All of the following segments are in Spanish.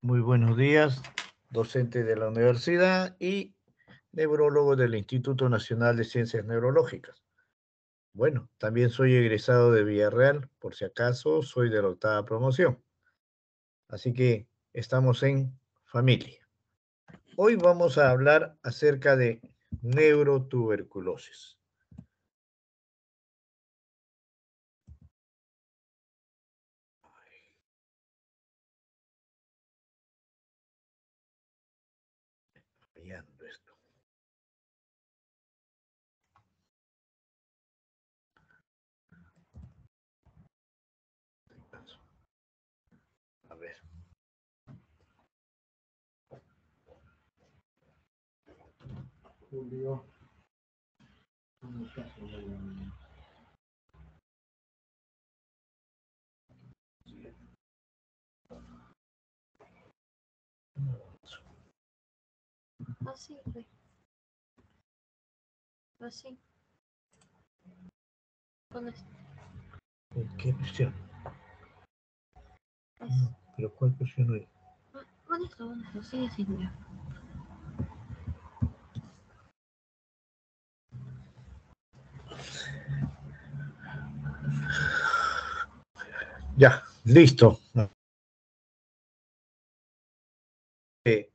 Muy buenos días, docente de la universidad y neurólogo del Instituto Nacional de Ciencias Neurológicas. Bueno, también soy egresado de Villarreal, por si acaso soy de la 8ª promoción. Así que estamos en familia. Hoy vamos a hablar acerca de neurotuberculosis. Fallando esto. A ver. Julio. Así, pues. Así. Con esto. ¿Qué presión? Es... ¿Pero cuál presión es? Con esto, sigue sin ya. Ya, listo.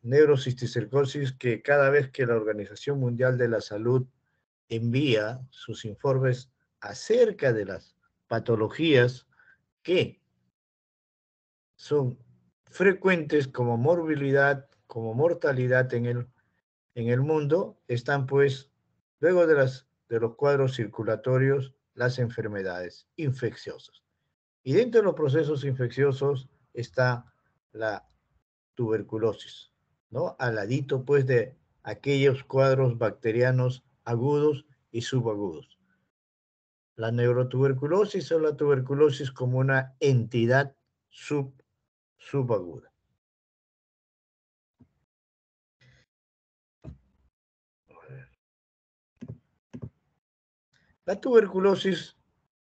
Neurocisticercosis, que cada vez que la Organización Mundial de la Salud envía sus informes acerca de las patologías que son frecuentes como morbilidad, como mortalidad en el mundo, están pues, luego de los cuadros circulatorios, las enfermedades infecciosas. Y dentro de los procesos infecciosos está la tuberculosis, ¿no? Al ladito, pues, de aquellos cuadros bacterianos agudos y subagudos. La neurotuberculosis o la tuberculosis como una entidad subaguda. La tuberculosis,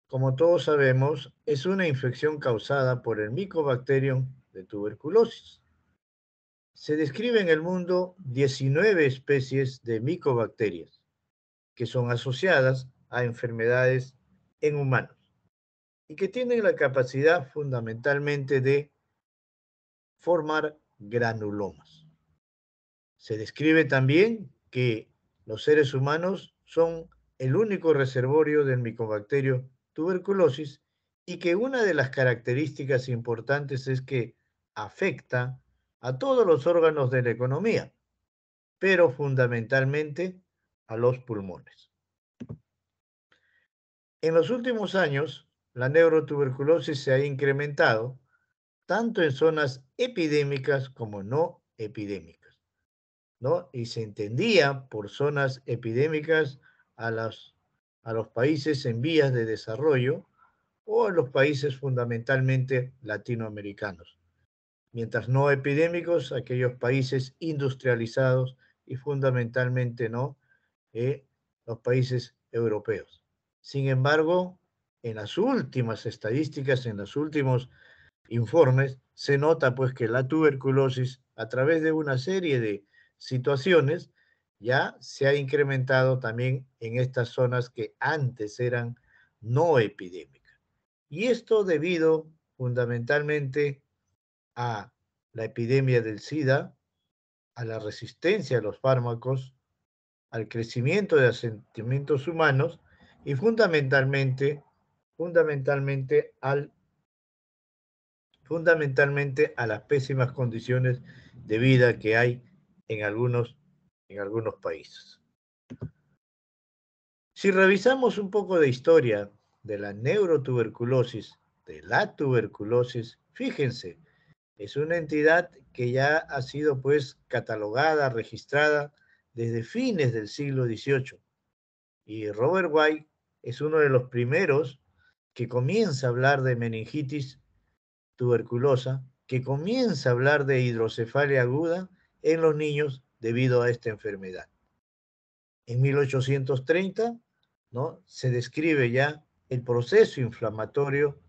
como todos sabemos, es una infección causada por el Mycobacterium de tuberculosis. Se describe en el mundo 19 especies de micobacterias que son asociadas a enfermedades en humanos y que tienen la capacidad fundamentalmente de formar granulomas. Se describe también que los seres humanos son el único reservorio del micobacterio tuberculosis y que una de las características importantes es que afecta a todos los órganos de la economía, pero fundamentalmente a los pulmones. En los últimos años, la neurotuberculosis se ha incrementado tanto en zonas epidémicas como no epidémicas, ¿no? Y se entendía por zonas epidémicas a los países en vías de desarrollo o a los países fundamentalmente latinoamericanos, mientras no epidémicos, aquellos países industrializados y fundamentalmente no los países europeos. Sin embargo, en las últimas estadísticas, en los últimos informes, se nota pues que la tuberculosis, a través de una serie de situaciones, ya se ha incrementado también en estas zonas que antes eran no epidémicas. Y esto debido fundamentalmente a la epidemia del SIDA, a la resistencia a los fármacos, al crecimiento de asentamientos humanos y fundamentalmente a las pésimas condiciones de vida que hay en algunos países. Si revisamos un poco de historia de la neurotuberculosis, de la tuberculosis, fíjense, es una entidad que ya ha sido pues catalogada, registrada desde fines del siglo XVIII. Y Robert White es uno de los primeros que comienza a hablar de meningitis tuberculosa, que comienza a hablar de hidrocefalia aguda en los niños debido a esta enfermedad. En 1830, ¿no?, se describe ya el proceso inflamatorio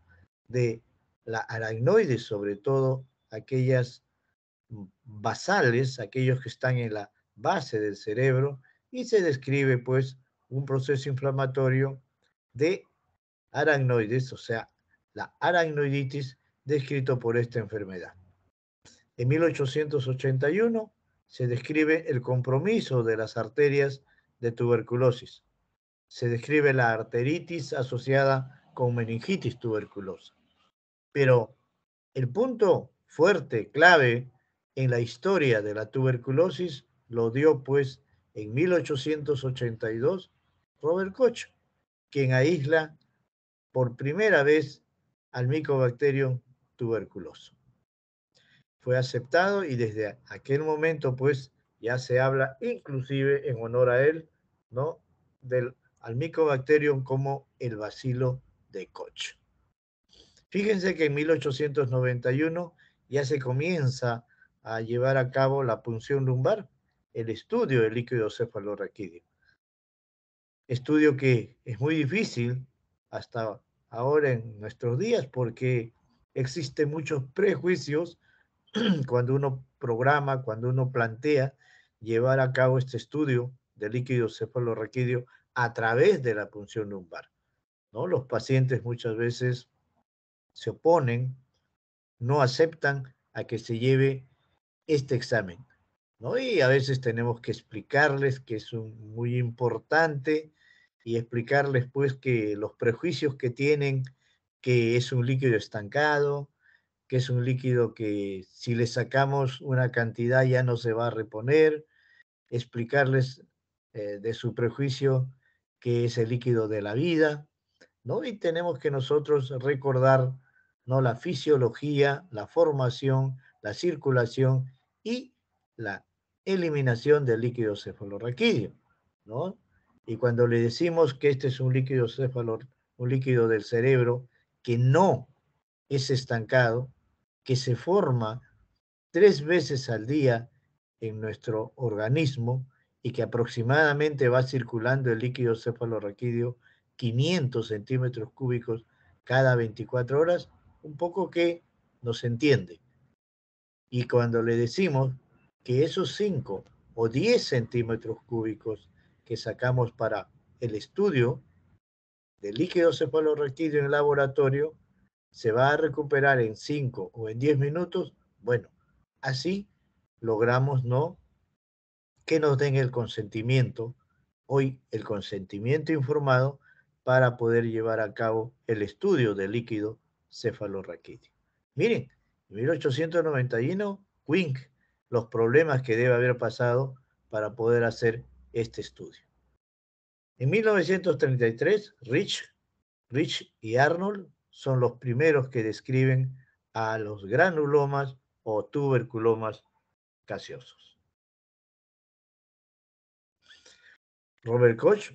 de la aracnoides, sobre todo aquellas basales, aquellos que están en la base del cerebro, y se describe pues un proceso inflamatorio de aracnoides, o sea, la aracnoiditis descrito por esta enfermedad. En 1881 se describe el compromiso de las arterias de tuberculosis. Se describe la arteritis asociada con meningitis tuberculosa. Pero el punto fuerte, clave en la historia de la tuberculosis lo dio pues en 1882 Robert Koch, quien aísla por primera vez al Mycobacterium tuberculoso. Fue aceptado y desde aquel momento pues ya se habla inclusive en honor a él, ¿no? Al Mycobacterium como el bacilo de Koch. Fíjense que en 1891 ya se comienza a llevar a cabo la punción lumbar, el estudio del líquido cefalorraquídeo. Estudio que es muy difícil hasta ahora en nuestros días porque existen muchos prejuicios cuando uno programa, cuando uno plantea llevar a cabo este estudio del líquido cefalorraquídeo a través de la punción lumbar, ¿no? Los pacientes muchas veces se oponen, no aceptan a que se lleve este examen, ¿no? Y a veces tenemos que explicarles que es muy importante y explicarles pues que los prejuicios que tienen, que es un líquido estancado, que es un líquido que si le sacamos una cantidad ya no se va a reponer, explicarles de su prejuicio que es el líquido de la vida, ¿no? Y tenemos que nosotros recordar, ¿no? La fisiología, la formación, la circulación y la eliminación del líquido cefalorraquídeo, ¿no? Y cuando le decimos que este es un líquido un líquido del cerebro que no es estancado, que se forma 3 veces al día en nuestro organismo y que aproximadamente va circulando el líquido cefalorraquídeo 500 centímetros cúbicos cada 24 horas, un poco que nos entiende. Y cuando le decimos que esos 5 o 10 centímetros cúbicos que sacamos para el estudio del líquido cefalorraquídeo en el laboratorio se va a recuperar en 5 o en 10 minutos, bueno, así logramos, ¿no?, que nos den el consentimiento, hoy el consentimiento informado para poder llevar a cabo el estudio del líquido cefalorraquídeo. Miren, en 1891, Wink, los problemas que debe haber pasado para poder hacer este estudio. En 1933, Rich y Arnold son los primeros que describen a los granulomas o tuberculomas gaseosos. Robert Koch,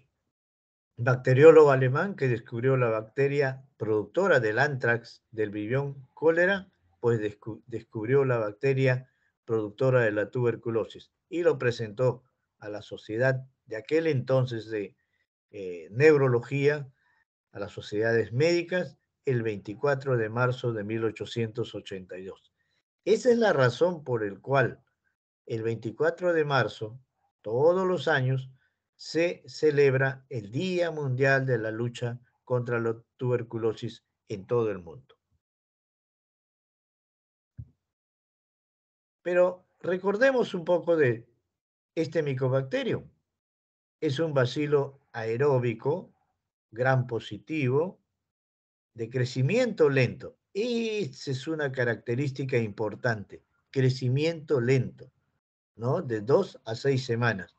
bacteriólogo alemán que descubrió la bacteria productora del anthrax del virión cólera, pues descubrió la bacteria productora de la tuberculosis y lo presentó a la sociedad de aquel entonces de neurología, a las sociedades médicas, el 24 de marzo de 1882. Esa es la razón por la cual el 24 de marzo, todos los años, se celebra el Día Mundial de la Lucha contra la Tuberculosis en todo el mundo. Pero recordemos un poco de este Mycobacterium. Es un bacilo aeróbico, gram positivo, de crecimiento lento. Esa es una característica importante, crecimiento lento, ¿no? De 2 a 6 semanas.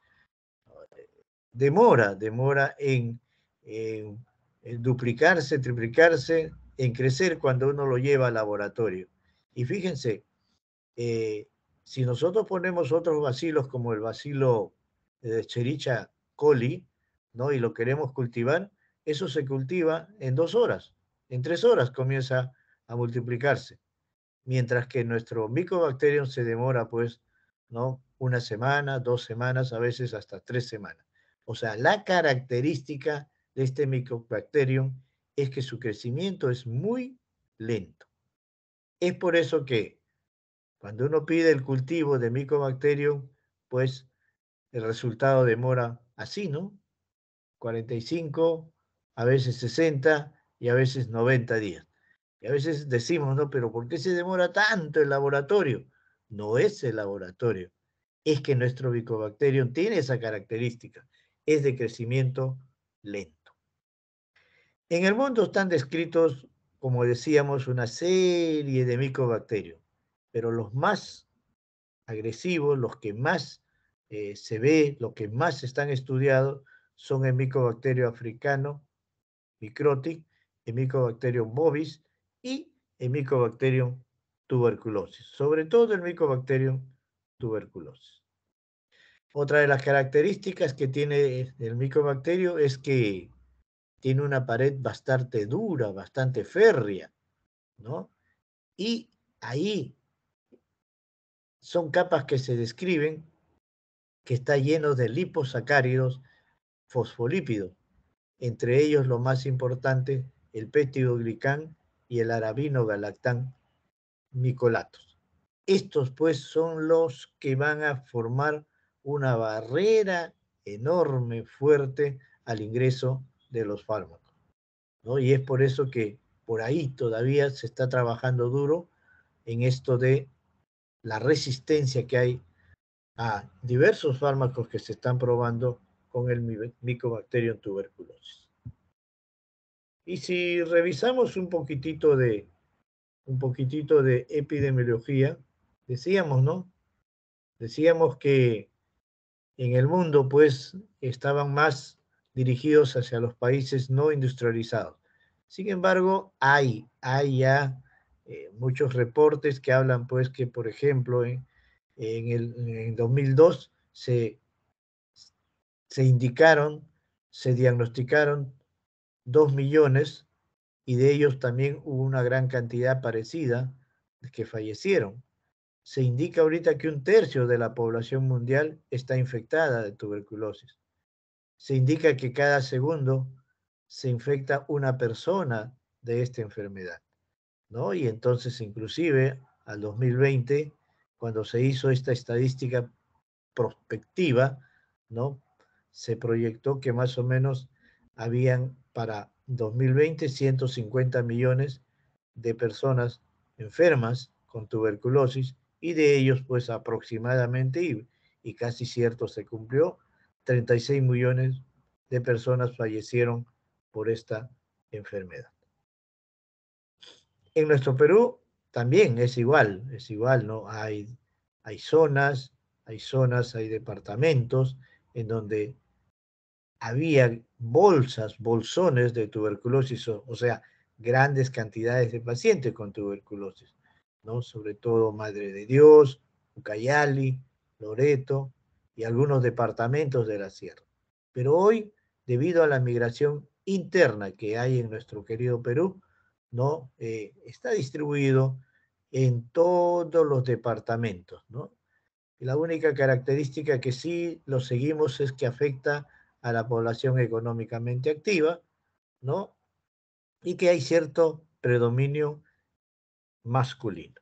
Demora en duplicarse, triplicarse, en crecer cuando uno lo lleva al laboratorio. Y fíjense, si nosotros ponemos otros bacilos como el bacilo de Escherichia coli, ¿no?, y lo queremos cultivar, eso se cultiva en 2 horas, en 3 horas comienza a multiplicarse, mientras que nuestro Mycobacterium se demora, pues, ¿no?, 1 semana, 2 semanas, a veces hasta 3 semanas. O sea, la característica de este Mycobacterium es que su crecimiento es muy lento. Es por eso que Cuando uno pide el cultivo de Mycobacterium, pues el resultado demora así, ¿no? 45, a veces 60 y a veces 90 días. Y a veces decimos, ¿no? Pero ¿por qué se demora tanto el laboratorio? No es el laboratorio, es que nuestro Mycobacterium tiene esa característica, es de crecimiento lento. En el mundo están descritos, como decíamos, una serie de micobacterios, pero los más agresivos, los que más se ve, los que más están estudiados, son el Mycobacterium africano, Microtic, el Mycobacterium bovis y el Mycobacterium tuberculosis, sobre todo el Mycobacterium tuberculosis. Otra de las características que tiene el micobacterio es que tiene una pared bastante dura, bastante férrea, ¿no? Y ahí son capas que se describen que está lleno de liposacáridos, fosfolípidos, entre ellos lo más importante, el peptidoglicán y el arabinogalactán micolatos. Estos pues son los que van a formar una barrera enorme, fuerte al ingreso de los fármacos, ¿no? Y es por eso que por ahí todavía se está trabajando duro en esto de la resistencia que hay a diversos fármacos que se están probando con el Mycobacterium tuberculosis. Y si revisamos un poquitito de epidemiología, decíamos, ¿no? Decíamos que en el mundo, pues, estaban más dirigidos hacia los países no industrializados. Sin embargo, hay ya muchos reportes que hablan, pues, que, por ejemplo, en 2002 se indicaron, se diagnosticaron 2 millones y de ellos también hubo una gran cantidad parecida que fallecieron. Se indica ahorita que un tercio de la población mundial está infectada de tuberculosis. Se indica que cada segundo se infecta una persona de esta enfermedad, ¿no? Y entonces, inclusive, al 2020, cuando se hizo esta estadística prospectiva, ¿no? Se proyectó que más o menos habían para 2020 150 millones de personas enfermas con tuberculosis y de ellos pues aproximadamente, y casi cierto se cumplió, 36 millones de personas fallecieron por esta enfermedad. En nuestro Perú también es igual, ¿no? Hay zonas, hay departamentos en donde había bolsas, bolsones de tuberculosis, o sea, grandes cantidades de pacientes con tuberculosis, ¿no? Sobre todo Madre de Dios, Ucayali, Loreto y algunos departamentos de la sierra. Pero hoy, debido a la migración interna que hay en nuestro querido Perú, ¿no? Está distribuido en todos los departamentos, ¿no? Y la única característica que sí lo seguimos es que afecta a la población económicamente activa, ¿no? Y que hay cierto predominio masculino.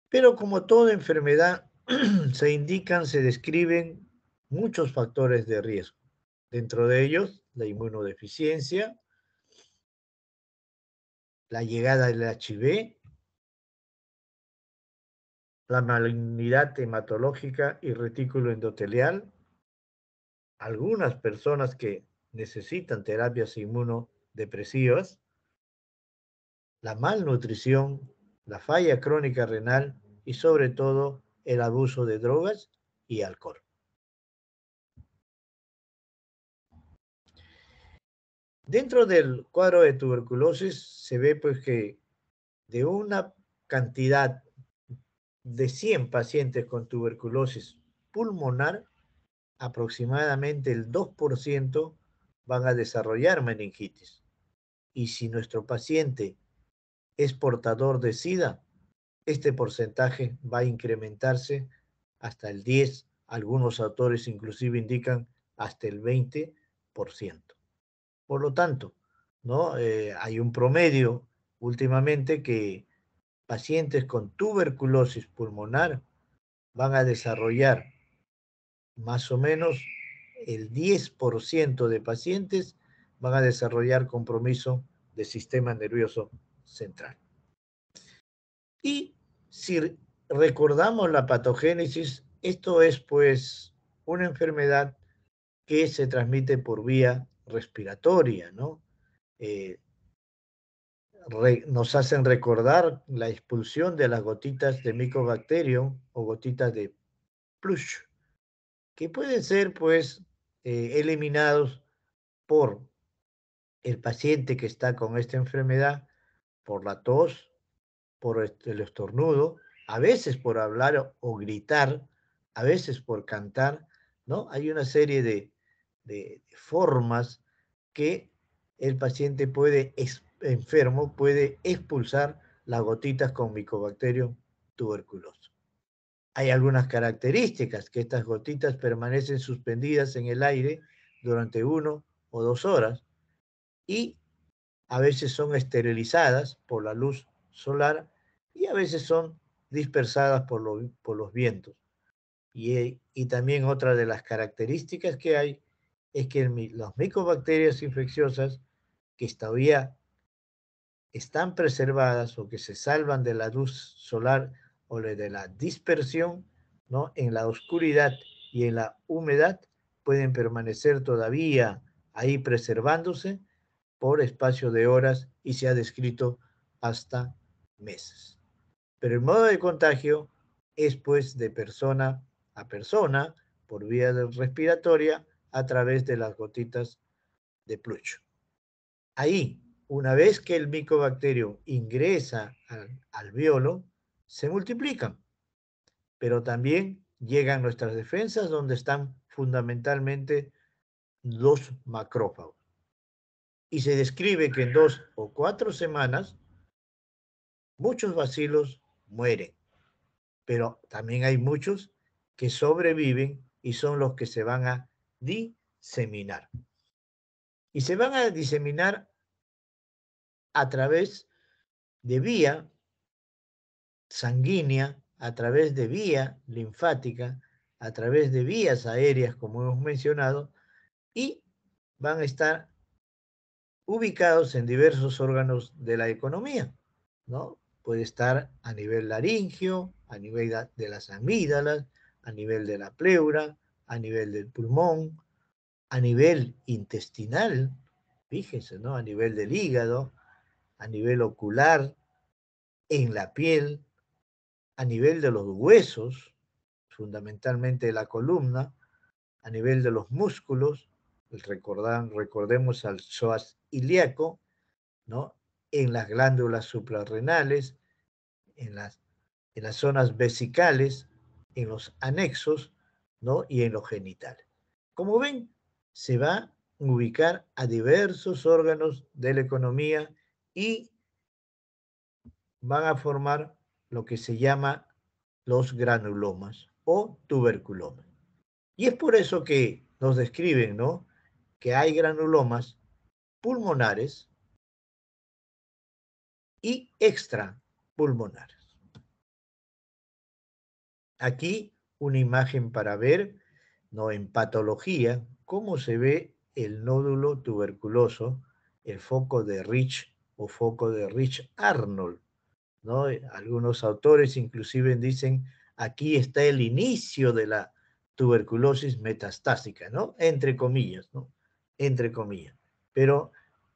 Pero como toda enfermedad, se describen muchos factores de riesgo. Dentro de ellos, la inmunodeficiencia, la llegada del HIV, la malignidad hematológica y retículo endotelial, algunas personas que necesitan terapias inmunodepresivas, la malnutrición, la falla crónica renal y sobre todo el abuso de drogas y alcohol. Dentro del cuadro de tuberculosis se ve pues que de una cantidad de 100 pacientes con tuberculosis pulmonar, aproximadamente el 2% van a desarrollar meningitis. Y si nuestro paciente es portador de SIDA, este porcentaje va a incrementarse hasta el 10, algunos autores inclusive indican hasta el 20%. Por lo tanto, ¿no? Hay un promedio últimamente que pacientes con tuberculosis pulmonar van a desarrollar más o menos el 10% de pacientes van a desarrollar compromiso del sistema nervioso central. Y si recordamos la patogénesis, esto es pues una enfermedad que se transmite por vía respiratoria, ¿no? Nos hacen recordar la expulsión de las gotitas de Mycobacterium o gotitas de plush, que pueden ser pues eliminados por el paciente que está con esta enfermedad, por la tos, por el estornudo, a veces por hablar o gritar, a veces por cantar, ¿no? Hay una serie de formas que el paciente enfermo puede expulsar las gotitas con Mycobacterium tuberculoso. Hay algunas características, que estas gotitas permanecen suspendidas en el aire durante 1 o 2 horas y a veces son esterilizadas por la luz solar y a veces son dispersadas por los vientos. Y también otra de las características que hay es que las micobacterias infecciosas que todavía están preservadas o que se salvan de la luz solar o de la dispersión, ¿no? En la oscuridad y en la humedad pueden permanecer todavía ahí preservándose por espacio de horas y se ha descrito hasta meses. Pero el modo de contagio es pues de persona a persona por vía respiratoria a través de las gotitas de plucho. Ahí, una vez que el micobacterio ingresa al alveolo, se multiplican, pero también llegan nuestras defensas donde están fundamentalmente los macrófagos. Y se describe que en 2 o 4 semanas muchos bacilos mueren, pero también hay muchos que sobreviven y son los que se van a diseminar. Y se van a diseminar a través de vía sanguínea, a través de vía linfática, a través de vías aéreas, como hemos mencionado, y van a estar ubicados en diversos órganos de la economía, ¿no? Puede estar a nivel laringio, a nivel de las amígdalas, a nivel de la pleura, a nivel del pulmón, a nivel intestinal, fíjense, ¿no? A nivel del hígado, a nivel ocular, en la piel, a nivel de los huesos, fundamentalmente la columna, a nivel de los músculos, recordemos al psoas ilíaco, ¿no? En las glándulas suprarrenales, en las zonas vesicales, en los anexos, ¿no? Y en los genitales. Como ven, se va a ubicar a diversos órganos de la economía y van a formar lo que se llama los granulomas o tuberculomas. Y es por eso que nos describen, ¿no? Que hay granulomas pulmonares y extrapulmonares. Aquí una imagen para ver, ¿no? En patología, cómo se ve el nódulo tuberculoso, el foco de Rich o foco de Rich-Arnold, ¿no? Algunos autores inclusive dicen, aquí está el inicio de la tuberculosis metastásica, ¿no? Entre comillas, ¿no? Entre comillas. Pero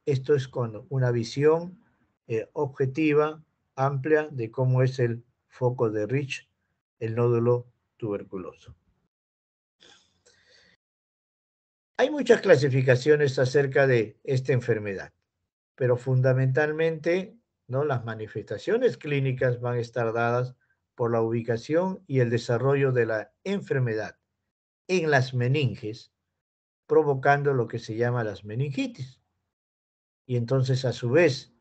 esto es con una visión objetiva, amplia, de cómo es el foco de Rich, el nódulo tuberculoso. Hay muchas clasificaciones acerca de esta enfermedad, pero fundamentalmente, ¿no? Las manifestaciones clínicas van a estar dadas por la ubicación y el desarrollo de la enfermedad en las meninges, provocando lo que se llama las meningitis. Y entonces, a su vez,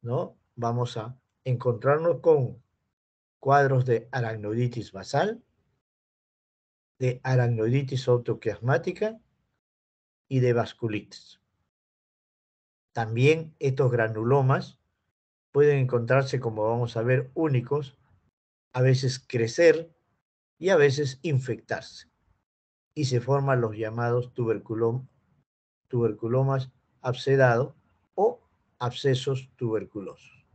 ¿no? Vamos a encontrarnos con cuadros de aracnoiditis basal, de aracnoiditis autoquiasmática y de vasculitis. También estos granulomas pueden encontrarse, como vamos a ver, únicos, a veces crecer y a veces infectarse. Y se forman los llamados tuberculomas abscedados o abscesos tuberculosos.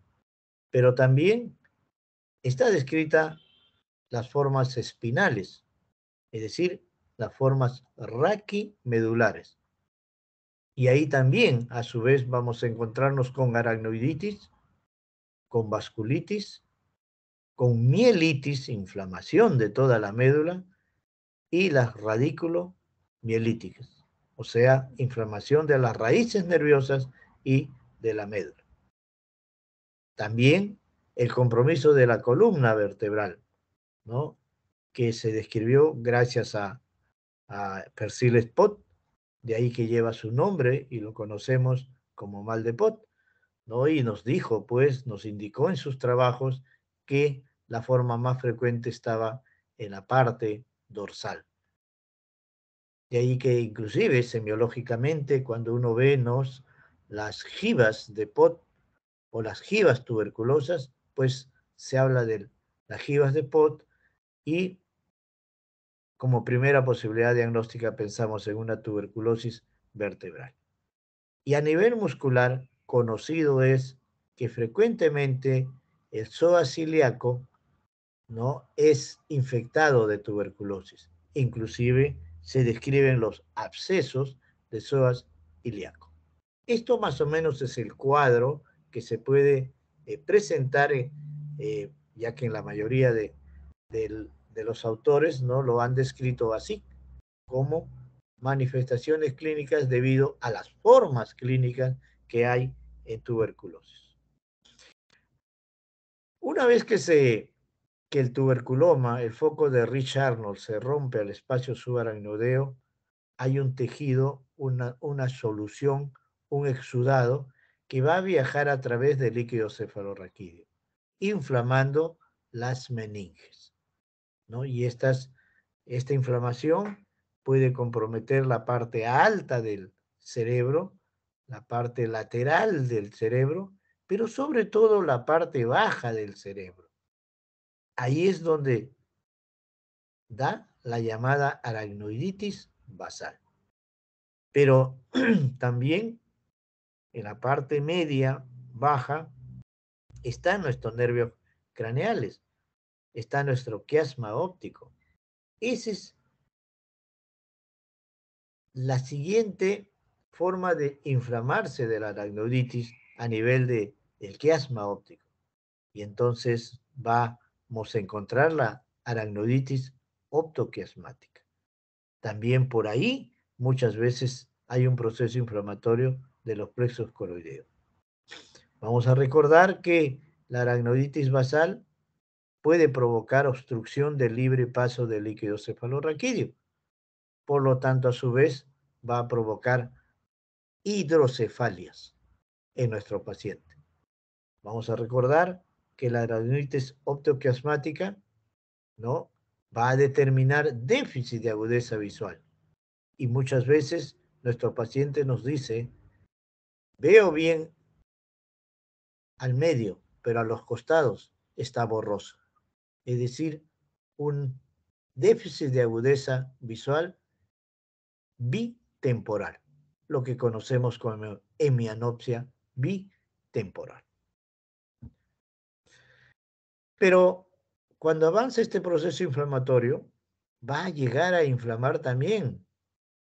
Pero también está descrita las formas espinales, es decir, las formas raquimedulares. Y ahí también, a su vez, vamos a encontrarnos con aracnoiditis, con vasculitis, con mielitis, inflamación de toda la médula, y las radiculomielíticas, o sea, inflamación de las raíces nerviosas y de la médula. También el compromiso de la columna vertebral, ¿no? Que se describió gracias a Percival Spott, de ahí que lleva su nombre y lo conocemos como mal de Pott, ¿no? Y nos dijo, pues, nos indicó en sus trabajos que la forma más frecuente estaba en la parte dorsal. De ahí que inclusive semiológicamente, cuando uno ve las jivas de Pott o las jivas tuberculosas, pues se habla de las jivas de Pott y como primera posibilidad diagnóstica pensamos en una tuberculosis vertebral. Y a nivel muscular, conocido es que frecuentemente el psoas ilíaco, ¿no?, es infectado de tuberculosis. Inclusive se describen los abscesos de psoas ilíaco. Esto más o menos es el cuadro que se puede presentar, ya que en la mayoría de los autores, ¿no?, lo han descrito así, como manifestaciones clínicas debido a las formas clínicas que hay en tuberculosis. Una vez que el tuberculoma, el foco de Rich Arnold, se rompe al espacio subaracnoideo, hay un tejido, una solución, un exudado que va a viajar a través del líquido cefalorraquídeo, inflamando las meninges, ¿no? Y esta inflamación puede comprometer la parte alta del cerebro, la parte lateral del cerebro, pero sobre todo la parte baja del cerebro. Ahí es donde da la llamada aracnoiditis basal. Pero también en la parte media, baja, están nuestros nervios craneales, está nuestro quiasma óptico. Esa es la siguiente forma de inflamarse de la aracnoiditis a nivel del quiasma óptico. Y entonces vamos a encontrar la aracnoiditis optoquiasmática. También por ahí muchas veces hay un proceso inflamatorio de los plexos coroideos. Vamos a recordar que la aracnoiditis basal puede provocar obstrucción del libre paso del líquido cefalorraquídeo. Por lo tanto, a su vez, va a provocar hidrocefalias en nuestro paciente. Vamos a recordar que la aracnoiditis optoquiasmática, ¿no?, va a determinar déficit de agudeza visual. Y muchas veces nuestro paciente nos dice, veo bien al medio, pero a los costados está borroso. Es decir, un déficit de agudeza visual bitemporal, lo que conocemos como hemianopsia bitemporal. Pero cuando avanza este proceso inflamatorio, va a llegar a inflamar también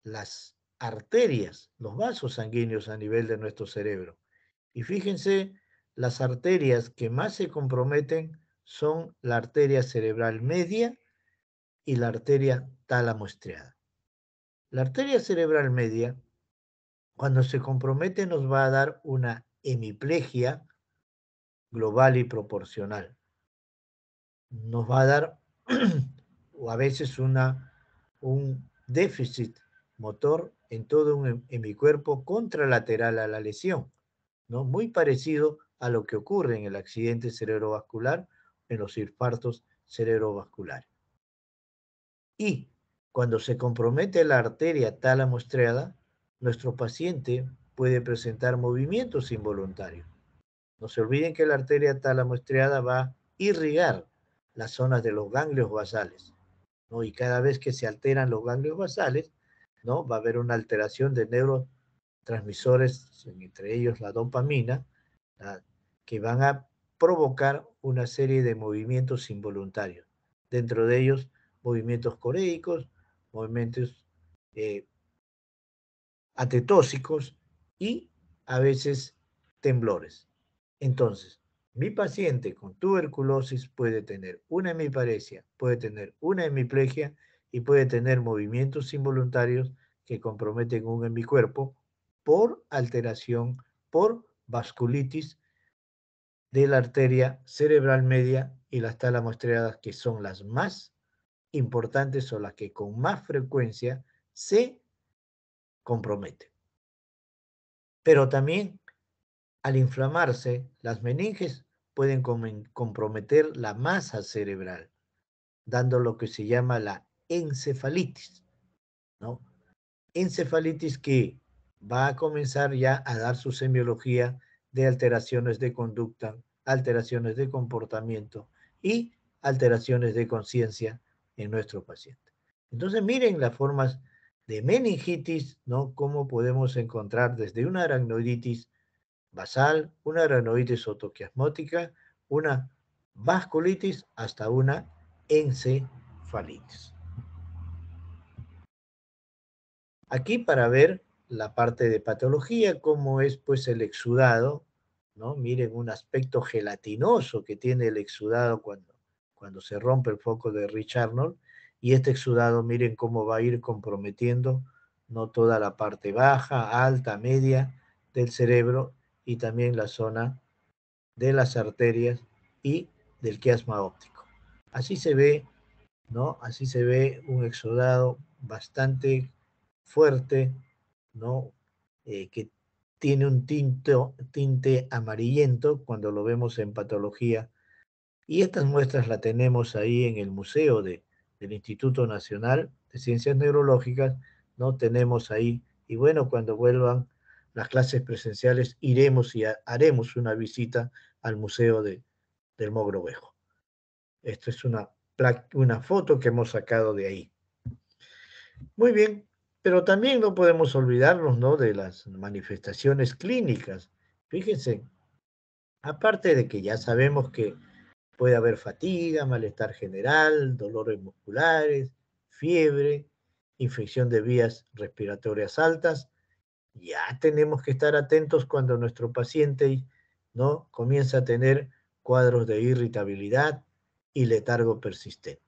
las arterias, los vasos sanguíneos a nivel de nuestro cerebro. Y fíjense, las arterias que más se comprometen son la arteria cerebral media y la arteria tálamo estriada. La arteria cerebral media, cuando se compromete, nos va a dar una hemiplegia global y proporcional. Nos va a dar o a veces un déficit motor en todo un hemicuerpo contralateral a la lesión, ¿no? Muy parecido a lo que ocurre en el accidente cerebrovascular, en los infartos cerebrovasculares. Y cuando se compromete la arteria tálamo estriada, nuestro paciente puede presentar movimientos involuntarios. No se olviden que la arteria tálamo estriada va a irrigar las zonas de los ganglios basales, ¿no? Y cada vez que se alteran los ganglios basales, ¿no? Va a haber una alteración de neurotransmisores, entre ellos la dopamina, ¿no? Que van a provocar una serie de movimientos involuntarios. Dentro de ellos, movimientos coréicos, movimientos eh, atetóxicos y a veces temblores. Entonces, mi paciente con tuberculosis puede tener una hemiparesia, puede tener una hemiplegia y puede tener movimientos involuntarios que comprometen un hemicuerpo por alteración, por vasculitis de la arteria cerebral media y las tálamo estriadas, que son las más importantes o las que con más frecuencia se comprometen. Pero también al inflamarse, las meninges pueden comprometer la masa cerebral, dando lo que se llama la encefalitis, ¿no? Encefalitis que va a comenzar ya a dar su semiología de alteraciones de conducta, alteraciones de comportamiento y alteraciones de conciencia en nuestro paciente. Entonces, miren las formas de meningitis, ¿no? Cómo podemos encontrar desde una aracnoiditis basal, una aracnoides otoquiasmótica, una vasculitis hasta una encefalitis. Aquí para ver la parte de patología, cómo es pues el exudado, ¿no? Miren un aspecto gelatinoso que tiene el exudado cuando se rompe el foco de Rich Arnold, y este exudado miren cómo va a ir comprometiendo, no toda la parte baja, alta, media del cerebro y también la zona de las arterias y del quiasma óptico. Así se ve, ¿no? Así se ve un exudado bastante fuerte, ¿no? Que tiene un tinte amarillento cuando lo vemos en patología. Y estas muestras las tenemos ahí en el museo del Instituto Nacional de Ciencias Neurológicas, ¿no? Tenemos ahí, y bueno, cuando vuelvan las clases presenciales, iremos y haremos una visita al Museo del Mogrovejo. Esto es una foto que hemos sacado de ahí. Muy bien, pero también no podemos olvidarnos, ¿no? De las manifestaciones clínicas. Fíjense, aparte de que ya sabemos que puede haber fatiga, malestar general, dolores musculares, fiebre, infección de vías respiratorias altas. Ya tenemos que estar atentos cuando nuestro paciente, ¿no? Comienza a tener cuadros de irritabilidad y letargo persistente.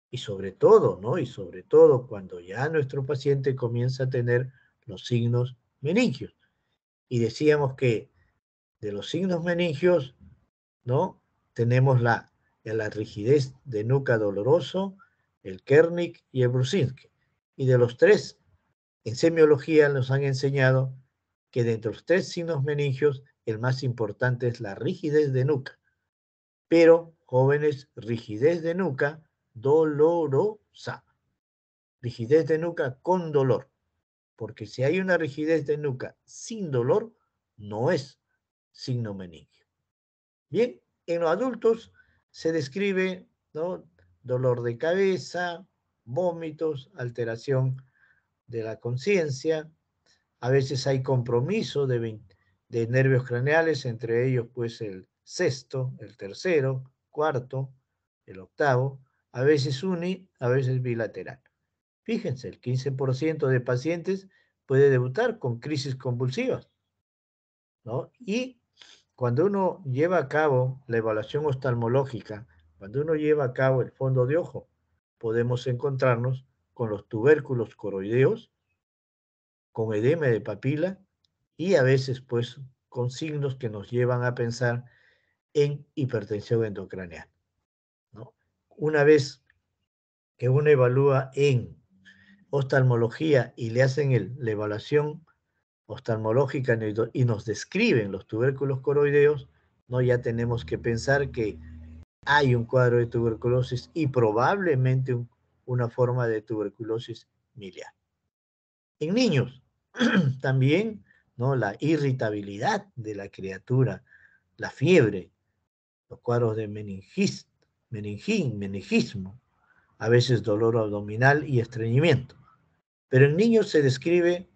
Y sobre todo, ¿no? Y sobre todo cuando ya nuestro paciente comienza a tener los signos meningios. Y decíamos que de los signos meningios, ¿no? Tenemos la rigidez de nuca doloroso, el Kernick y el Brusinski. Y de los tres, en semiología nos han enseñado que de entre los tres signos meningios, el más importante es la rigidez de nuca. Pero, jóvenes, rigidez de nuca dolorosa. Rigidez de nuca con dolor. Porque si hay una rigidez de nuca sin dolor, no es signo meningio. Bien, en los adultos se describe, ¿no? Dolor de cabeza, vómitos, alteración de la conciencia. A veces hay compromiso de nervios craneales, entre ellos pues el sexto, el tercero, cuarto, el octavo, a veces a veces bilateral. Fíjense, el 15% de pacientes puede debutar con crisis convulsivas, ¿no? Y cuando uno lleva a cabo la evaluación oftalmológica, cuando uno lleva a cabo el fondo de ojo, podemos encontrarnos con los tubérculos coroideos, con edema de papila y a veces pues con signos que nos llevan a pensar en hipertensión endocraneal, ¿no? Una vez que uno evalúa en oftalmología y le hacen la evaluación oftalmológica y nos describen los tubérculos coroideos, ¿no? Ya tenemos que pensar que hay un cuadro de tuberculosis y probablemente una forma de tuberculosis miliar. En niños, también, ¿no? La irritabilidad de la criatura, la fiebre, los cuadros de meningismo, a veces dolor abdominal y estreñimiento. Pero en niños se describe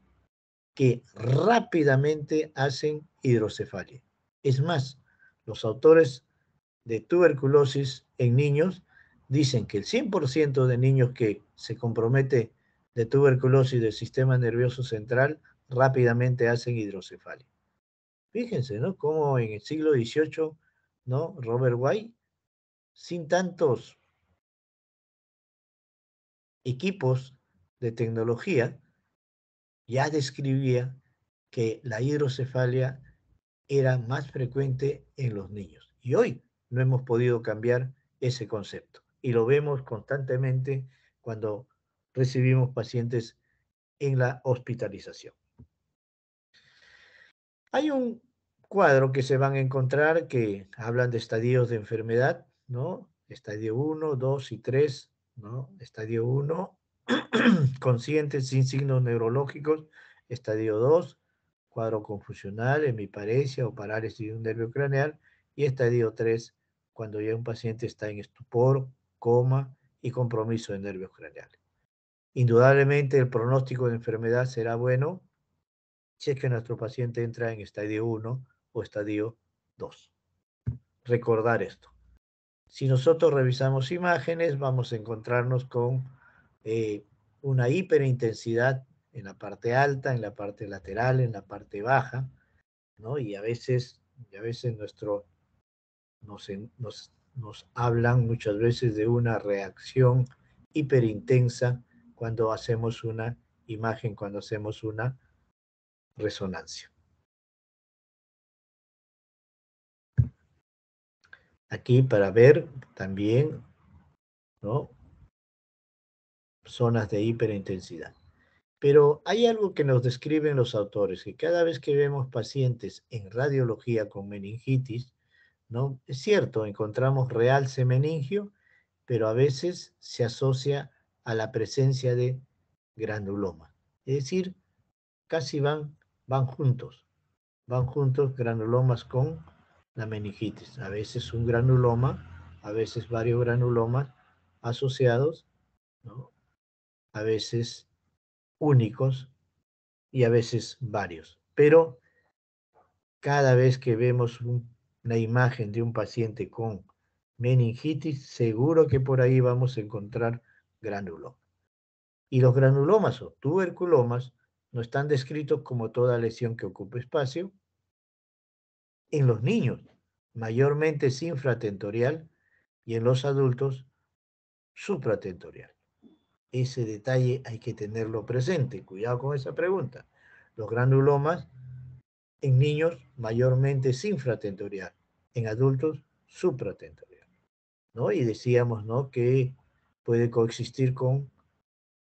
que rápidamente hacen hidrocefalia. Es más, los autores de tuberculosis en niños dicen que el 100% de niños que se compromete de tuberculosis del sistema nervioso central rápidamente hacen hidrocefalia. Fíjense, ¿no? Cómo en el siglo XVIII, ¿no? Robert White, sin tantos equipos de tecnología, ya describía que la hidrocefalia era más frecuente en los niños. Y hoy no hemos podido cambiar ese concepto. Y lo vemos constantemente cuando recibimos pacientes en la hospitalización. Hay un cuadro que se van a encontrar que hablan de estadios de enfermedad, ¿no? Estadio 1, 2 y 3, ¿no? Estadio 1, consciente sin signos neurológicos. Estadio 2, cuadro confusional, hemiparesia o parálisis de un nervio craneal. Y estadio 3, cuando ya un paciente está en estupor, coma y compromiso de nervios craneales. Indudablemente el pronóstico de enfermedad será bueno si es que nuestro paciente entra en estadio 1 o estadio 2. Recordar esto. Si nosotros revisamos imágenes, vamos a encontrarnos con una hiperintensidad en la parte alta, en la parte lateral, en la parte baja, ¿no? Y a veces nos hablan muchas veces de una reacción hiperintensa cuando hacemos una imagen, cuando hacemos una resonancia. Aquí para ver también, ¿no? Zonas de hiperintensidad. Pero hay algo que nos describen los autores, que cada vez que vemos pacientes en radiología con meningitis, ¿no? Es cierto, encontramos realce meningio, pero a veces se asocia a la presencia de granuloma. Es decir, casi van juntos granulomas con la meningitis. A veces un granuloma, a veces varios granulomas asociados, ¿no? A veces únicos y a veces varios. Pero cada vez que vemos una imagen de un paciente con meningitis, seguro que por ahí vamos a encontrar granulomas. Y los granulomas o tuberculomas no están descritos como toda lesión que ocupe espacio. En los niños, mayormente es infratentorial, y en los adultos, supratentorial. Ese detalle hay que tenerlo presente. Cuidado con esa pregunta. Los granulomas en niños mayormente es infratentorial, en adultos supratentorial, ¿no? Y decíamos, ¿no?, que puede coexistir con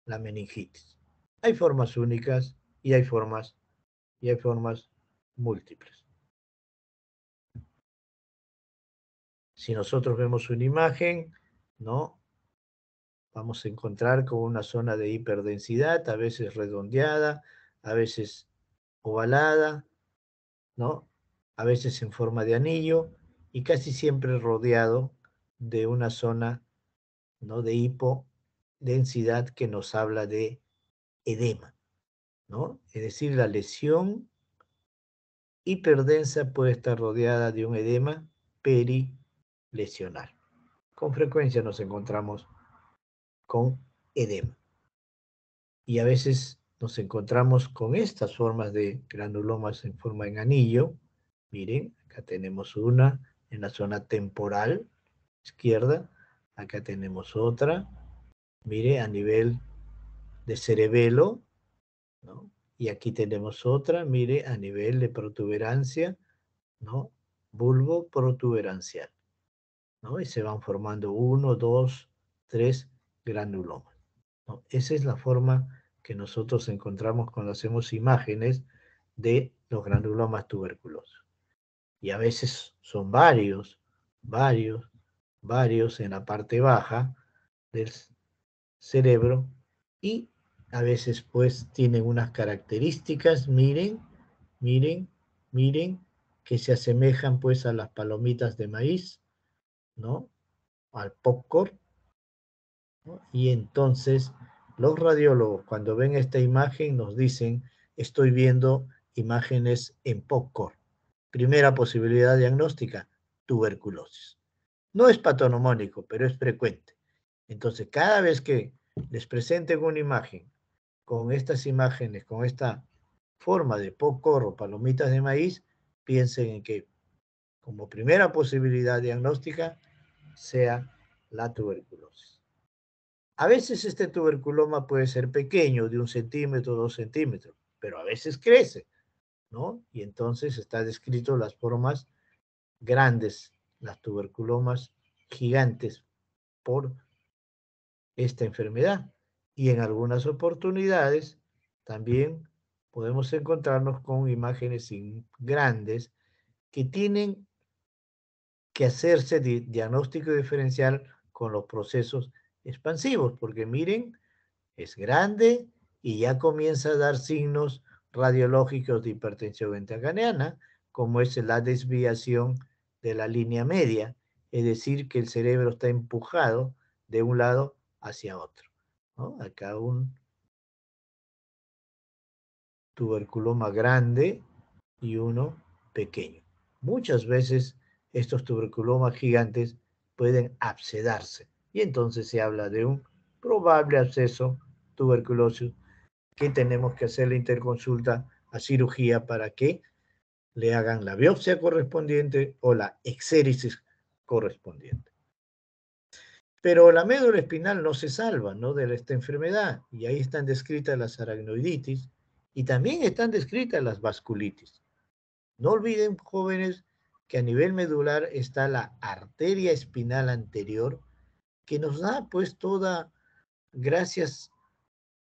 la meningitis. Hay formas únicas y hay formas múltiples. Si nosotros vemos una imagen, ¿no?, vamos a encontrar con una zona de hiperdensidad, a veces redondeada, a veces ovalada, ¿no? A veces en forma de anillo y casi siempre rodeado de una zona, ¿no?, de hipodensidad que nos habla de edema, ¿no? Es decir, la lesión hiperdensa puede estar rodeada de un edema perilesional. Con frecuencia nos encontramos con edema. Y a veces nos encontramos con estas formas de granulomas en forma en anillo. Miren, acá tenemos una en la zona temporal izquierda. Acá tenemos otra, mire, a nivel de cerebelo, ¿no? Y aquí tenemos otra, mire, a nivel de protuberancia, ¿no? Bulbo protuberancial, ¿no? Y se van formando 1, 2, 3 granulomas, ¿no? Esa es la forma que nosotros encontramos cuando hacemos imágenes de los granulomas tuberculosos. Y a veces son varios en la parte baja del cerebro, y a veces pues tienen unas características, miren, que se asemejan pues a las palomitas de maíz, ¿no? Al popcorn, ¿no? Y entonces los radiólogos cuando ven esta imagen nos dicen, estoy viendo imágenes en popcorn. Primera posibilidad diagnóstica, tuberculosis. No es patognomónico, pero es frecuente. Entonces, cada vez que les presenten una imagen con estas imágenes, con esta forma de popcorn o palomitas de maíz, piensen en que como primera posibilidad diagnóstica sea la tuberculosis. A veces este tuberculoma puede ser pequeño, de 1 centímetro, 2 centímetros, pero a veces crece, ¿no? Y entonces está descrito las formas grandes, las tuberculomas gigantes por esta enfermedad. Y en algunas oportunidades también podemos encontrarnos con imágenes grandes que tienen que hacerse diagnóstico diferencial con los procesos expansivos, porque miren, es grande y ya comienza a dar signos radiológicos de hipertensión intracraneana, como es la desviación de la línea media, es decir, que el cerebro está empujado de un lado hacia otro, ¿no? Acá un tuberculoma grande y uno pequeño. Muchas veces estos tuberculomas gigantes pueden abscedarse y entonces se habla de un probable absceso tuberculosis que tenemos que hacer la interconsulta a cirugía para que le hagan la biopsia correspondiente o la exéresis correspondiente. Pero la médula espinal no se salva, ¿no?, de esta enfermedad, y ahí están descritas las aracnoiditis y también están descritas las vasculitis. No olviden, jóvenes, que a nivel medular está la arteria espinal anterior, que nos da pues gracias,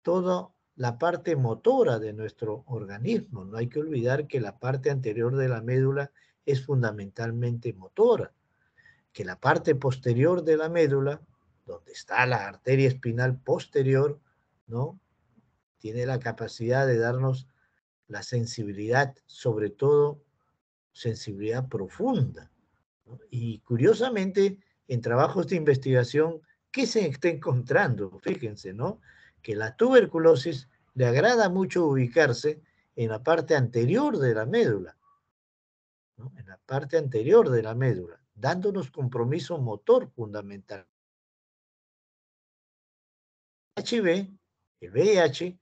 toda la parte motora de nuestro organismo. No hay que olvidar que la parte anterior de la médula es fundamentalmente motora, que la parte posterior de la médula, donde está la arteria espinal posterior, ¿no?, tiene la capacidad de darnos la sensibilidad, sobre todo sensibilidad profunda, ¿no? Y curiosamente, en trabajos de investigación, ¿qué se está encontrando? Fíjense, ¿no? Que la tuberculosis le agrada mucho ubicarse en la parte anterior de la médula, ¿no? En la parte anterior de la médula, dándonos compromiso motor fundamental. HIV, el VIH,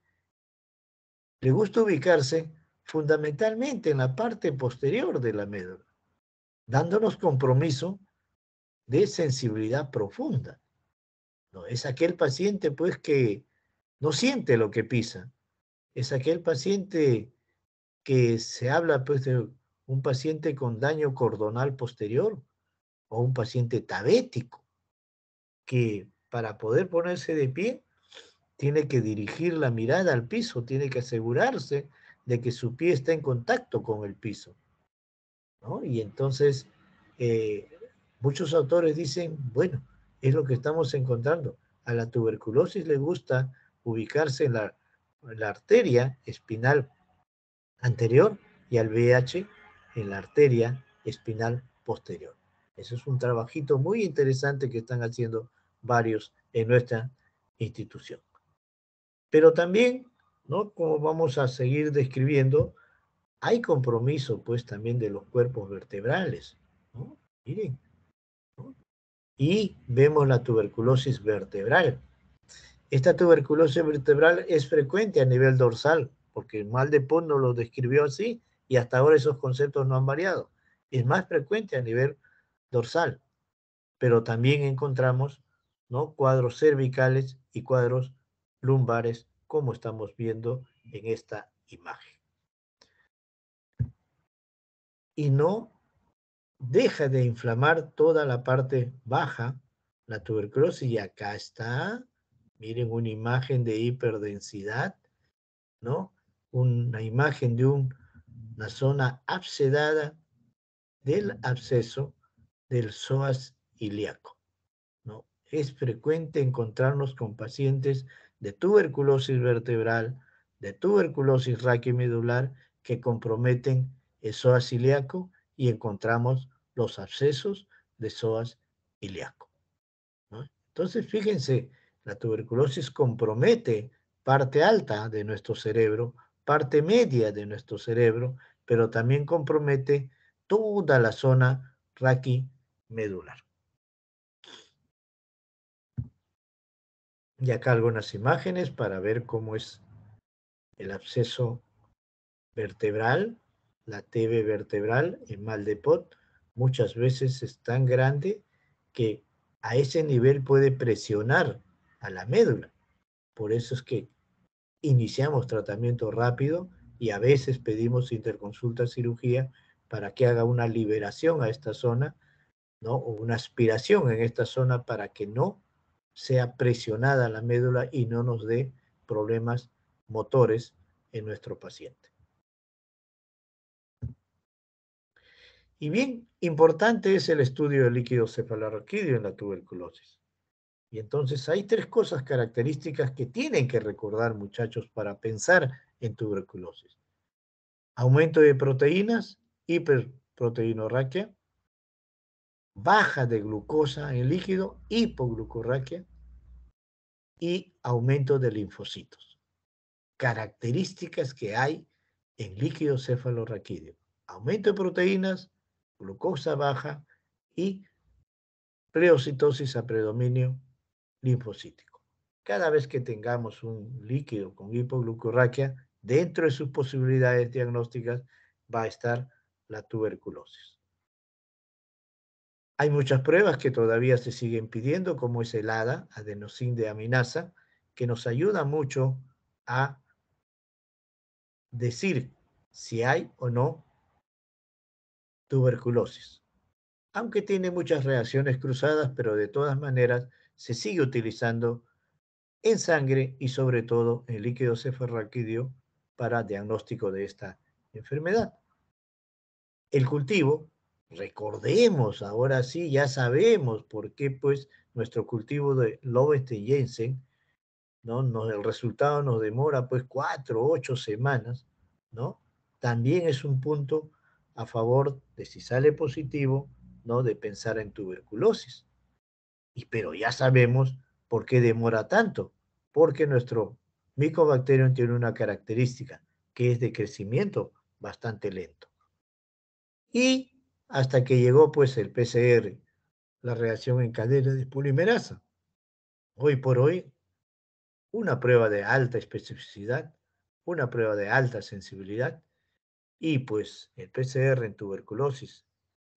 le gusta ubicarse fundamentalmente en la parte posterior de la médula, dándonos compromiso de sensibilidad profunda. No, es aquel paciente pues que no siente lo que pisa, es aquel paciente que se habla pues de un paciente con daño cordonal posterior o un paciente tabético que para poder ponerse de pie tiene que dirigir la mirada al piso, tiene que asegurarse de que su pie está en contacto con el piso, ¿no? Y entonces eh, muchos autores dicen, bueno, es lo que estamos encontrando. A la tuberculosis le gusta ubicarse en la arteria espinal anterior y al VIH en la arteria espinal posterior. Eso es un trabajito muy interesante que están haciendo varios en nuestra institución. Pero también, ¿no?, como vamos a seguir describiendo, hay compromiso pues también de los cuerpos vertebrales, ¿no? Miren, ¿no? Y vemos la tuberculosis vertebral. Esta tuberculosis vertebral es frecuente a nivel dorsal, porque el mal de Pont nos lo describió así y hasta ahora esos conceptos no han variado. Es más frecuente a nivel dorsal, pero también encontramos, ¿no?, cuadros cervicales y cuadros lumbares, como estamos viendo en esta imagen. Y no deja de inflamar toda la parte baja, la tuberculosis, y acá está, miren, una imagen de hiperdensidad, ¿no? Una imagen de una zona abscedada del absceso del psoas ilíaco, ¿no? Es frecuente encontrarnos con pacientes de tuberculosis vertebral, de tuberculosis raquimedular, que comprometen el psoas ilíaco y encontramos los abscesos de psoas ilíaco, ¿no? Entonces, fíjense, la tuberculosis compromete parte alta de nuestro cerebro, parte media de nuestro cerebro, pero también compromete toda la zona raquimedular. Y acá algunas imágenes para ver cómo es el absceso vertebral, la TV vertebral en mal de Pot. Muchas veces es tan grande que a ese nivel puede presionar a la médula. Por eso es que iniciamos tratamiento rápido y a veces pedimos interconsulta cirugía para que haga una liberación a esta zona, ¿no? O una aspiración en esta zona para que no sea presionada la médula y no nos dé problemas motores en nuestro paciente. Y bien, importante es el estudio del líquido cefalorraquídeo en la tuberculosis. Y entonces hay tres cosas características que tienen que recordar, muchachos, para pensar en tuberculosis. Aumento de proteínas, hiperproteinorraquia, baja de glucosa en líquido, hipoglucorraquia y aumento de linfocitos. Características que hay en líquido cefalorraquídeo. Aumento de proteínas, glucosa baja y pleocitosis a predominio linfocítico. Cada vez que tengamos un líquido con hipoglucorraquia, dentro de sus posibilidades diagnósticas va a estar la tuberculosis. Hay muchas pruebas que todavía se siguen pidiendo, como es el ADA, adenosíndeaminasa, que nos ayuda mucho a decir si hay o no tuberculosis. Aunque tiene muchas reacciones cruzadas, pero de todas maneras se sigue utilizando en sangre y sobre todo en líquido cefalorraquídeo para diagnóstico de esta enfermedad. El cultivo, recordemos, ahora sí, ya sabemos por qué pues nuestro cultivo de Lobeste-Jensen, ¿no? El resultado nos demora pues 4 o 8 semanas, ¿no? También es un punto a favor de si sale positivo, ¿no? De pensar en tuberculosis. Pero ya sabemos por qué demora tanto, porque nuestro Mycobacterium tiene una característica, que es de crecimiento bastante lento. Y hasta que llegó pues el PCR, la reacción en cadena de polimerasa. Hoy por hoy, una prueba de alta especificidad, una prueba de alta sensibilidad y pues el PCR en tuberculosis,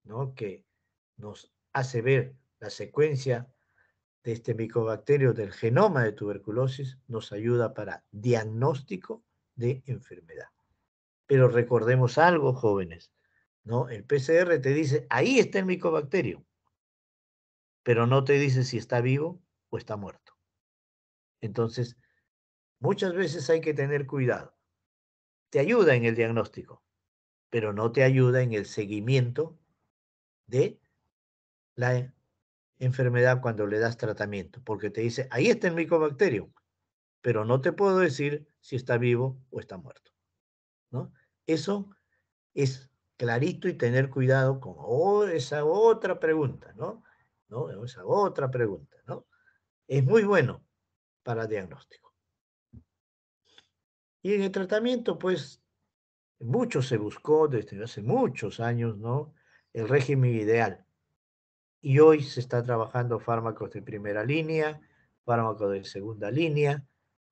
¿no? Que nos hace ver la secuencia de este micobacterio del genoma de tuberculosis nos ayuda para diagnóstico de enfermedad. Pero recordemos algo, jóvenes, ¿no? El PCR te dice, ahí está el micobacterio, pero no te dice si está vivo o está muerto. Entonces, muchas veces hay que tener cuidado. Te ayuda en el diagnóstico, pero no te ayuda en el seguimiento de la enfermedad cuando le das tratamiento, porque te dice, ahí está el micobacterio, pero no te puedo decir si está vivo o está muerto, ¿no? Eso es clarito y tener cuidado con esa otra pregunta, ¿no? ¿No? Esa otra pregunta, ¿no? Es muy bueno para diagnóstico. Y en el tratamiento, pues, mucho se buscó desde hace muchos años, ¿no? El régimen ideal. Y hoy se está trabajando fármacos de primera línea, fármacos de segunda línea,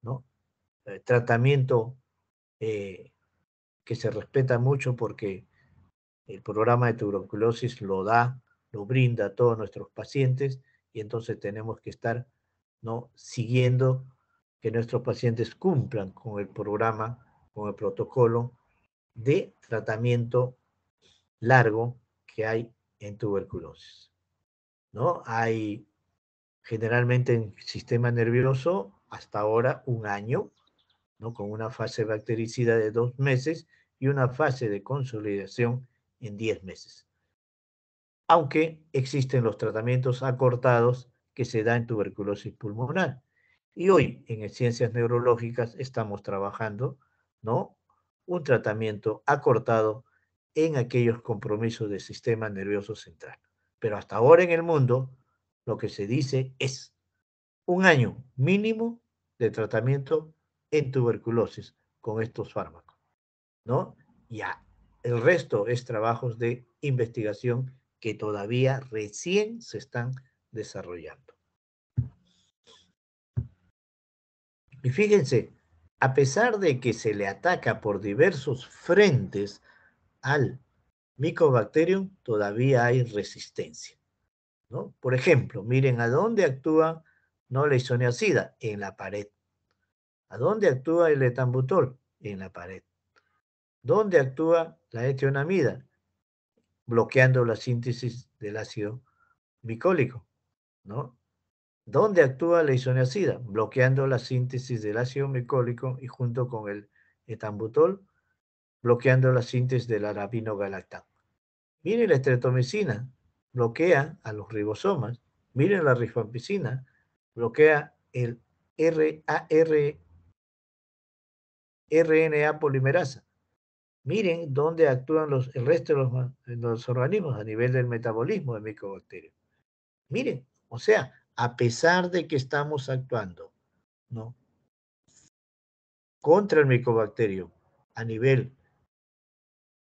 ¿no? Tratamiento que se respeta mucho porque el programa de tuberculosis lo brinda a todos nuestros pacientes y entonces tenemos que estar, ¿no? Siguiendo que nuestros pacientes cumplan con el programa, con el protocolo de tratamiento largo que hay en tuberculosis, ¿no? Hay generalmente en sistema nervioso hasta ahora un año, ¿no? Con una fase bactericida de 2 meses y una fase de consolidación en 10 meses. Aunque existen los tratamientos acortados que se da en tuberculosis pulmonar. Y hoy en ciencias neurológicas estamos trabajando, ¿no? Un tratamiento acortado en aquellos compromisos del sistema nervioso central. Pero hasta ahora en el mundo, lo que se dice es 1 año mínimo de tratamiento en tuberculosis con estos fármacos, ¿no? Ya, el resto es trabajos de investigación que todavía recién se están desarrollando. Y fíjense, a pesar de que se le ataca por diversos frentes al Mycobacterium, todavía hay resistencia, ¿no? Por ejemplo, miren a dónde actúa no la isoniazida, en la pared. ¿A dónde actúa el etambutol? En la pared. ¿Dónde actúa la etionamida? Bloqueando la síntesis del ácido micólico, ¿no? ¿Dónde actúa la isoniazida? Bloqueando la síntesis del ácido micólico y junto con el etambutol, bloqueando la síntesis del arabinogalactán. Miren la estreptomicina, bloquea a los ribosomas. Miren la rifampicina, bloquea el RNA polimerasa. Miren dónde actúan el resto de los organismos a nivel del metabolismo de micobacterias. Miren, o sea, a pesar de que estamos actuando, ¿no?, contra el micobacterio a nivel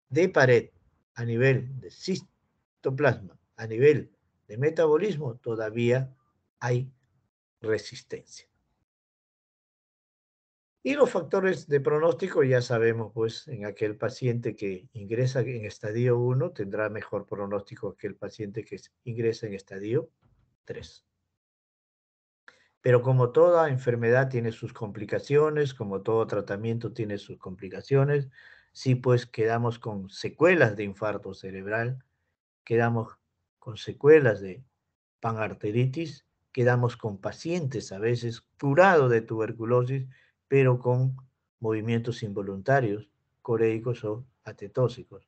de pared, a nivel de citoplasma, a nivel de metabolismo, todavía hay resistencia. Y los factores de pronóstico ya sabemos, pues, en aquel paciente que ingresa en estadio 1 tendrá mejor pronóstico que el paciente que ingresa en estadio 3. Pero como toda enfermedad tiene sus complicaciones, como todo tratamiento tiene sus complicaciones, sí, pues quedamos con secuelas de infarto cerebral, quedamos con secuelas de panarteritis, quedamos con pacientes a veces curados de tuberculosis, pero con movimientos involuntarios, coréicos o atetósicos,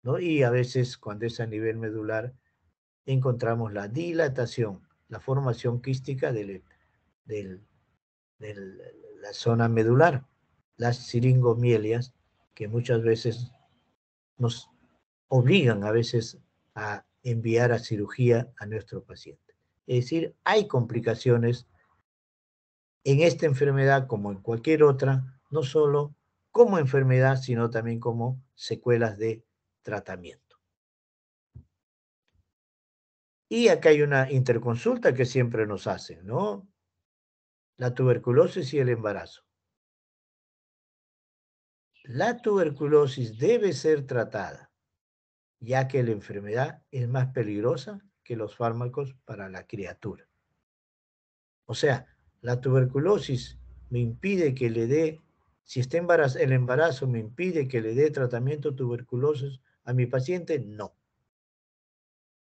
¿no? Y a veces cuando es a nivel medular, encontramos la dilatación, la formación quística del, de la zona medular, las siringomielias, que muchas veces nos obligan a veces a enviar a cirugía a nuestro paciente. Es decir, hay complicaciones en esta enfermedad como en cualquier otra, no solo como enfermedad, sino también como secuelas de tratamiento. Y acá hay una interconsulta que siempre nos hacen, ¿no? La tuberculosis y el embarazo. La tuberculosis debe ser tratada, ya que la enfermedad es más peligrosa que los fármacos para la criatura. O sea, la tuberculosis me impide que le dé, si está el embarazo me impide que le dé tratamiento tuberculosis a mi paciente, no,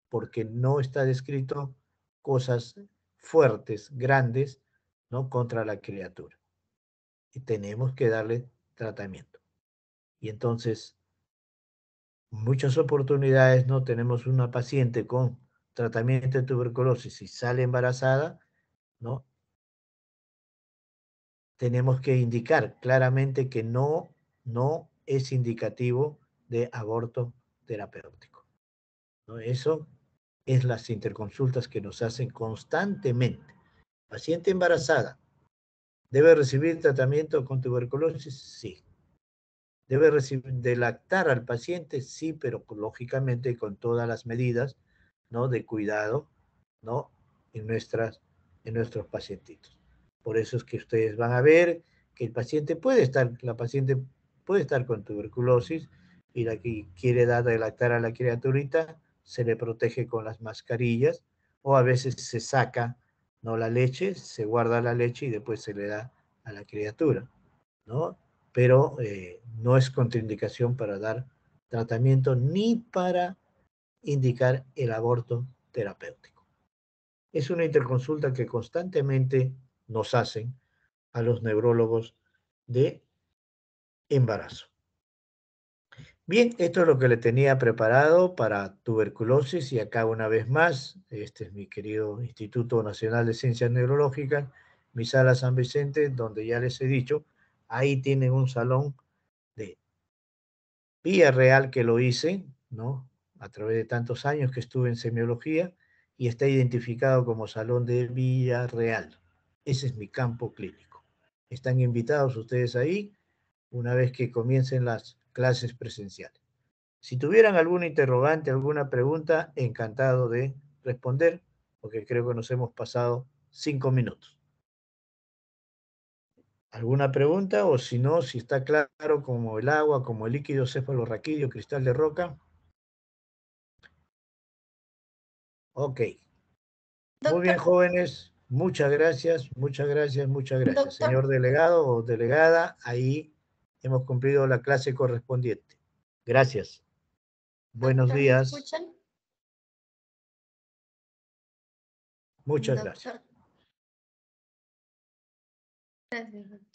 porque no está descrito cosas fuertes, grandes, ¿no?, contra la criatura. Y tenemos que darle tratamiento. Y entonces, muchas oportunidades no tenemos una paciente con tratamiento de tuberculosis y sale embarazada, ¿no? Tenemos que indicar claramente que no es indicativo de aborto terapéutico, ¿no? Eso es las interconsultas que nos hacen constantemente. Paciente embarazada, ¿debe recibir tratamiento con tuberculosis? Sí. ¿Debe recibir, de lactar al paciente? Sí, pero lógicamente con todas las medidas, ¿no?, de cuidado, ¿no?, en nuestros pacientitos. Por eso es que ustedes van a ver que la paciente puede estar con tuberculosis y la que quiere dar de lactar a la criaturita se le protege con las mascarillas o a veces se saca, ¿no?, la leche, se guarda la leche y después se le da a la criatura, ¿no? Pero no es contraindicación para dar tratamiento ni para indicar el aborto terapéutico. Es una interconsulta que constantemente nos hacen a los neurólogos de embarazo. Bien, esto es lo que le tenía preparado para tuberculosis y acá una vez más, este es mi querido Instituto Nacional de Ciencias Neurológicas, mi sala San Vicente, donde ya les he dicho, ahí tienen un salón de vía real que lo hice, ¿no? A través de tantos años que estuve en semiología y está identificado como Salón de Villarreal. Ese es mi campo clínico. Están invitados ustedes ahí una vez que comiencen las clases presenciales. Si tuvieran alguna interrogante, alguna pregunta, encantado de responder, porque creo que nos hemos pasado 5 minutos. ¿Alguna pregunta? O si no, si está claro como el agua, como el líquido cefalorraquídeo, cristal de roca. Ok. Muy bien, Doctor, jóvenes. Muchas gracias, muchas gracias, muchas gracias. doctor, Señor delegado o delegada, ahí hemos cumplido la clase correspondiente. Gracias. Buenos doctor, ¿me días. escuchan? Muchas gracias. Doctor. Gracias, doctor.